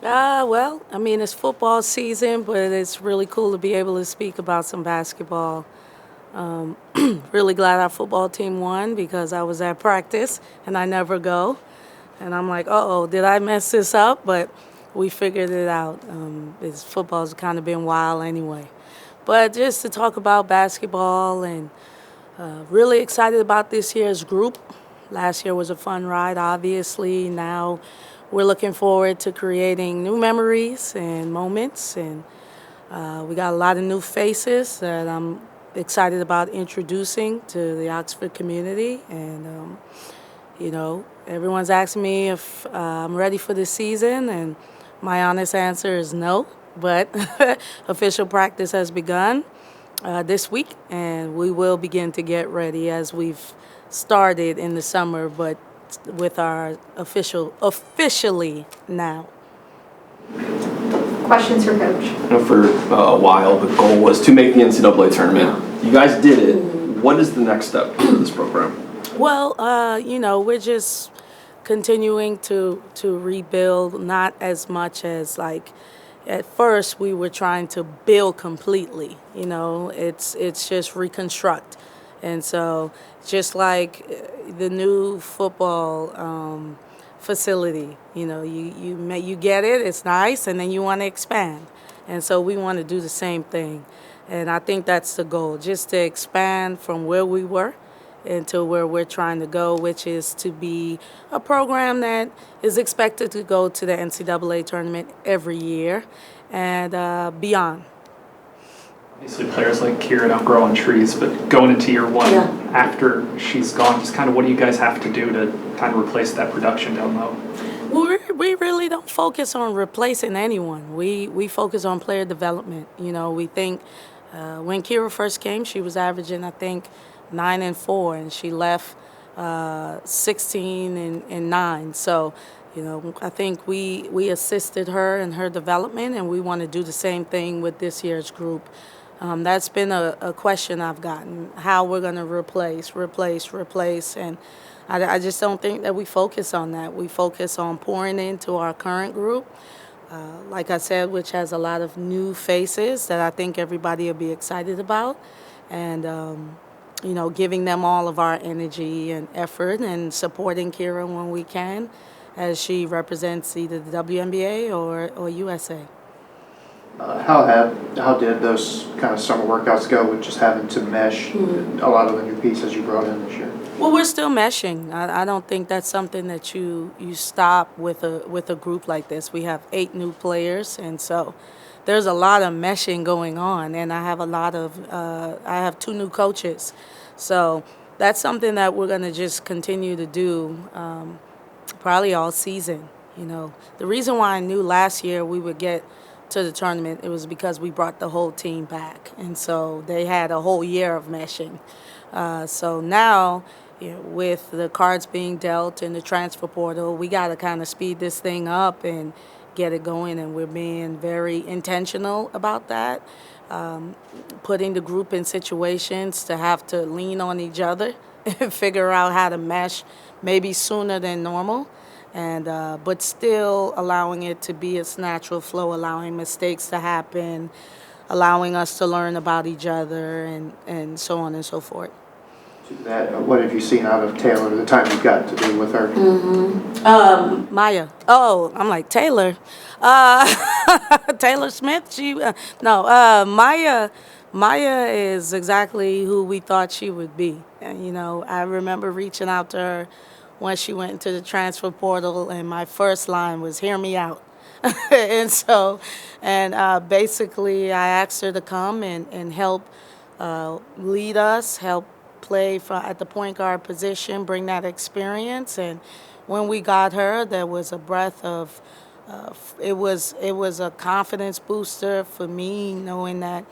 Well, I mean, it's football season, but it's really cool to be able to speak about some basketball. Really glad our football team won because I was at practice and I never go. And I'm like, uh-oh, did I mess this up? But we figured it out. Football's kind of been wild anyway. But just to talk about basketball and really excited about this year's group. Last year was a fun ride, obviously. Now we're looking forward to creating new memories and moments. And we got a lot of new faces that I'm excited about introducing to the Oxford community. And, everyone's asking me if I'm ready for the season. And my honest answer is no. But official practice has begun this week, and we will begin to get ready as we've started in the summer, but with our officially now. Questions for Coach? For a while, the goal was to make the NCAA tournament. You guys did it. What is the next step for this program? Well, we're just continuing to rebuild, not as much as like at first we were trying to build completely. It's just reconstruct. And so just like the new football facility, you get it, it's nice, and then you want to expand. And so we want to do the same thing. And I think that's the goal, just to expand from where we were into where we're trying to go, which is to be a program that is expected to go to the NCAA tournament every year and beyond. Obviously, players like Kira don't grow on trees, but going into year one, after she's gone, just kind of what do you guys have to do to kind of replace that production down low? We really don't focus on replacing anyone. We focus on player development. We think when Kira first came, she was averaging, I think, 9 and 4, and she left 16 and 9. So, I think we assisted her in her development, and we want to do the same thing with this year's group. That's been a question I've gotten, how we're going to replace, and I just don't think that we focus on that. We focus on pouring into our current group, like I said, which has a lot of new faces that I think everybody will be excited about, and giving them all of our energy and effort and supporting Kira when we can as she represents either the WNBA or USA. How did those kind of summer workouts go with just having to mesh a lot of the new pieces you brought in this year? Well, we're still meshing. I don't think that's something that you stop with a group like this. We have 8 new players, and so there's a lot of meshing going on, and I have 2 new coaches. So that's something that we're going to just continue to do probably all season. The reason why I knew last year we would get to the tournament, it was because we brought the whole team back, and so they had a whole year of meshing. So now, with the cards being dealt in the transfer portal, we got to kind of speed this thing up and get it going, and we're being very intentional about that, putting the group in situations to have to lean on each other and figure out how to mesh maybe sooner than normal, and but still allowing it to be its natural flow, allowing mistakes to happen, allowing us to learn about each other, and so on and so forth. What have you seen out of Taylor the time you got to be with her? Maya. Oh, I'm like, Taylor. Taylor Smith? Maya. Maya is exactly who we thought she would be. And, I remember reaching out to her when she went into the transfer portal, and my first line was, "Hear me out." Basically, I asked her to come and help lead us, help play at the point guard position, bring that experience. And when we got her, there was a breath of, it was a confidence booster for me, knowing that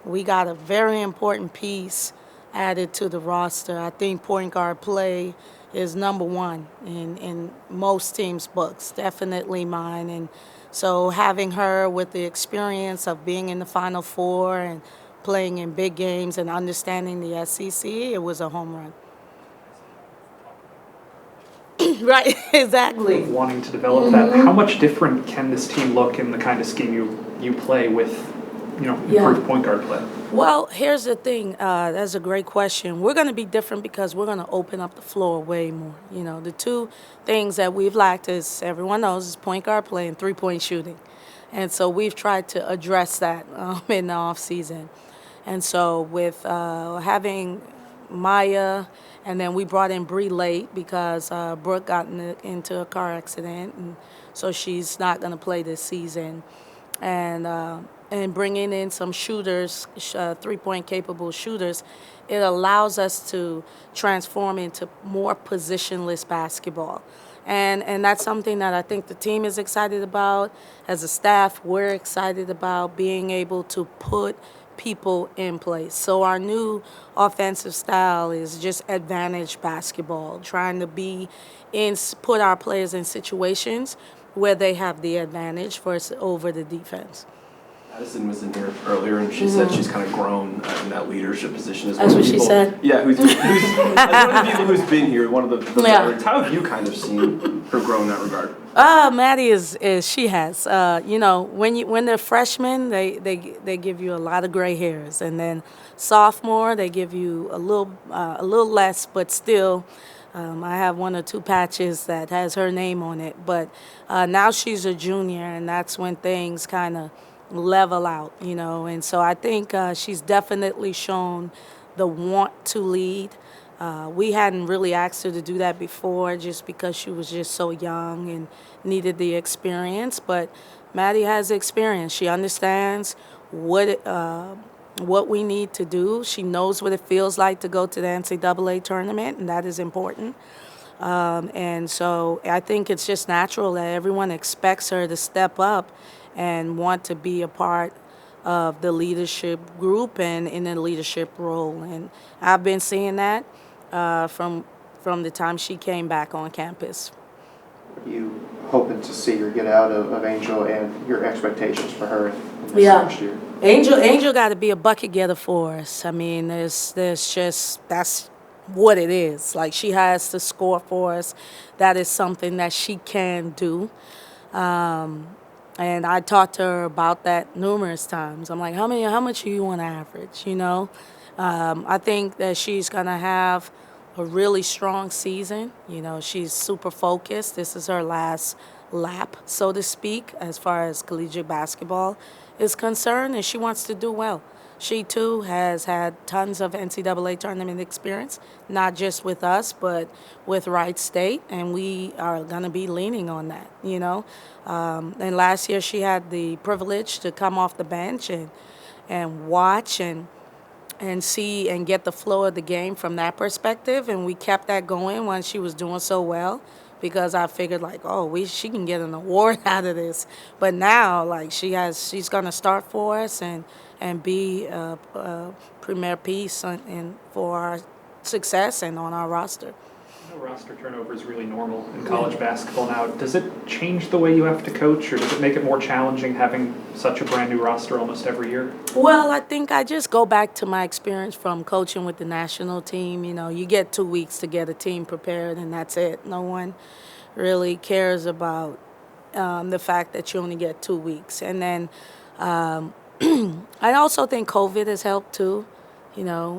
we got a very important piece added to the roster. I think point guard play is number one in most teams' books, definitely mine. And so having her with the experience of being in the Final Four and playing in big games and understanding the SEC, it was a home run. Right, exactly. of wanting to develop that. How much different can this team look in the kind of scheme you play with, improved point guard play? Well, here's the thing. That's a great question. We're going to be different because we're going to open up the floor way more. The two things that we've lacked, as everyone knows, is point guard play and three-point shooting. And so we've tried to address that in the off season. And so with having Maya, and then we brought in Bree late because Brooke got into a car accident, and so she's not going to play this season. And bringing in some shooters, three-point capable shooters, it allows us to transform into more positionless basketball. And that's something that I think the team is excited about. As a staff, we're excited about being able to put people in place. So our new offensive style is just advantage basketball, trying to put our players in situations where they have the advantage over the defense. Madison was in here earlier, and she said she's kind of grown in that leadership position. That's what she said? Yeah, as one of the people who's been here, one of the veterans, how have you kind of seen her grow in that regard? Maddie she has. When they're freshmen, they give you a lot of gray hairs, and then sophomore they give you a little less, but still. I have one or two patches that has her name on it, but now she's a junior, and that's when things kind of level out, and so I think she's definitely shown the want to lead. We hadn't really asked her to do that before just because she was just so young and needed the experience, but Maddie has experience. She understands what we need to do. She knows what it feels like to go to the NCAA tournament, and that is important. And so I think it's just natural that everyone expects her to step up and want to be a part of the leadership group and in a leadership role. And I've been seeing that from the time she came back on campus. You hoping to see her get out of Angel, and your expectations for her in this next year? Angel got to be a bucket getter for us. I mean, there's just that's what it is. Like, she has to score for us. That is something that she can do. And I talked to her about that numerous times. I'm like, how much do you want to average, I think that she's going to have a really strong season. She's super focused. This is her last lap, so to speak, as far as collegiate basketball is concerned, and she wants to do well. She, too, has had tons of NCAA tournament experience, not just with us, but with Wright State, and we are going to be leaning on that, And last year she had the privilege to come off the bench and watch and see and get the flow of the game from that perspective, and we kept that going when she was doing so well, because I figured she can get an award out of this. But now she's going to start for us and be a premier piece for our success and on our roster. Roster turnover is really normal in college basketball now. Does it change the way you have to coach, or does it make it more challenging having such a brand new roster almost every year? Well, I think I just go back to my experience from coaching with the national team. You get 2 weeks to get a team prepared, and that's it. No one really cares about the fact that you only get 2 weeks. And then I also think COVID has helped too.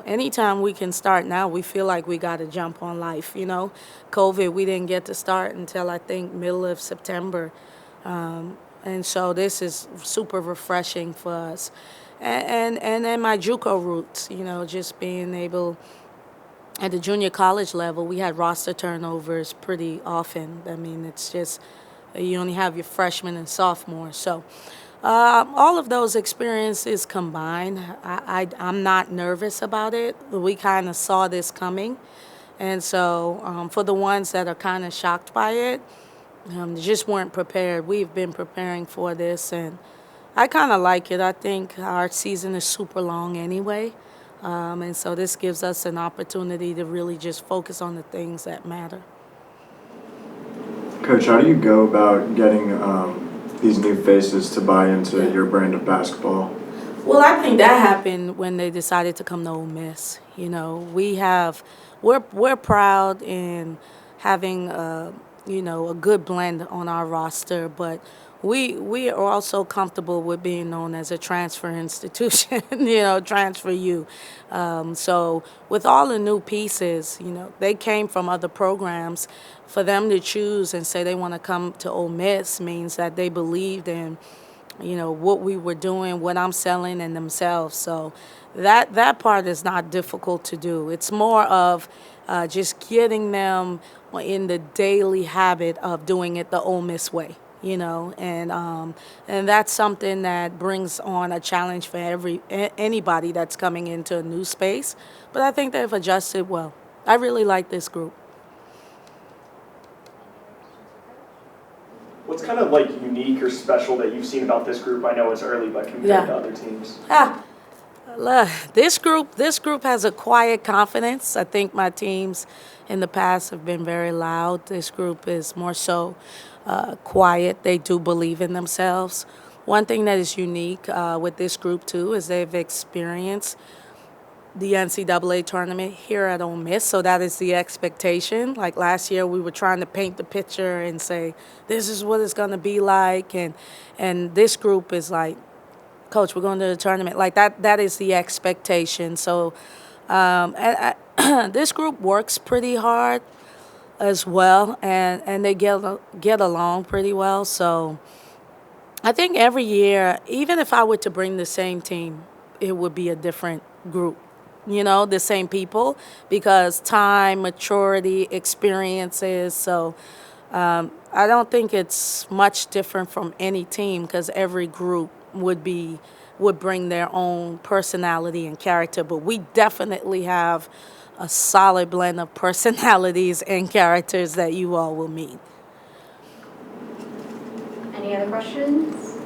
Anytime we can start now, we feel like we got to jump on life. COVID, we didn't get to start until I think middle of September. And so this is super refreshing for us. And then my JUCO roots, just being able, at the junior college level, we had roster turnovers pretty often. I mean, it's just, you only have your freshmen and sophomores. So all of those experiences combined, I'm not nervous about it. We kind of saw this coming. And so for the ones that are kind of shocked by it, just weren't prepared. We've been preparing for this, and I kind of like it. I think our season is super long anyway. And so this gives us an opportunity to really just focus on the things that matter. Coach, how do you go about getting these new faces to buy into your brand of basketball? Well, I think that happened when they decided to come to Ole Miss. We're proud in having a good blend on our roster, but we are also comfortable with being known as a transfer institution, transfer U. So with all the new pieces, they came from other programs. For them to choose and say they want to come to Ole Miss means that they believed in, what we were doing, what I'm selling, and themselves. So that part is not difficult to do. It's more of just getting them in the daily habit of doing it the Ole Miss way, and that's something that brings on a challenge for anybody that's coming into a new space. But I think they've adjusted well. I really like this group. What's kind of like unique or special that you've seen about this group? I know it's early, but compared to other teams. This group has a quiet confidence. I think my teams in the past have been very loud. This group is more so quiet. They do believe in themselves. One thing that is unique with this group too is they've experienced the NCAA tournament here at Ole Miss, so that is the expectation. Like last year, we were trying to paint the picture and say, this is what it's going to be like, and this group is like, Coach, we're going to the tournament. Like that is the expectation. So this group works pretty hard as well, and they get along pretty well. So I think every year, even if I were to bring the same team, it would be a different group. The same people, because time, maturity, experiences. So I don't think it's much different from any team, because every group would bring their own personality and character. But we definitely have a solid blend of personalities and characters that you all will meet. Any other questions?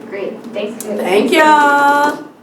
Great, thanks. Thank y'all.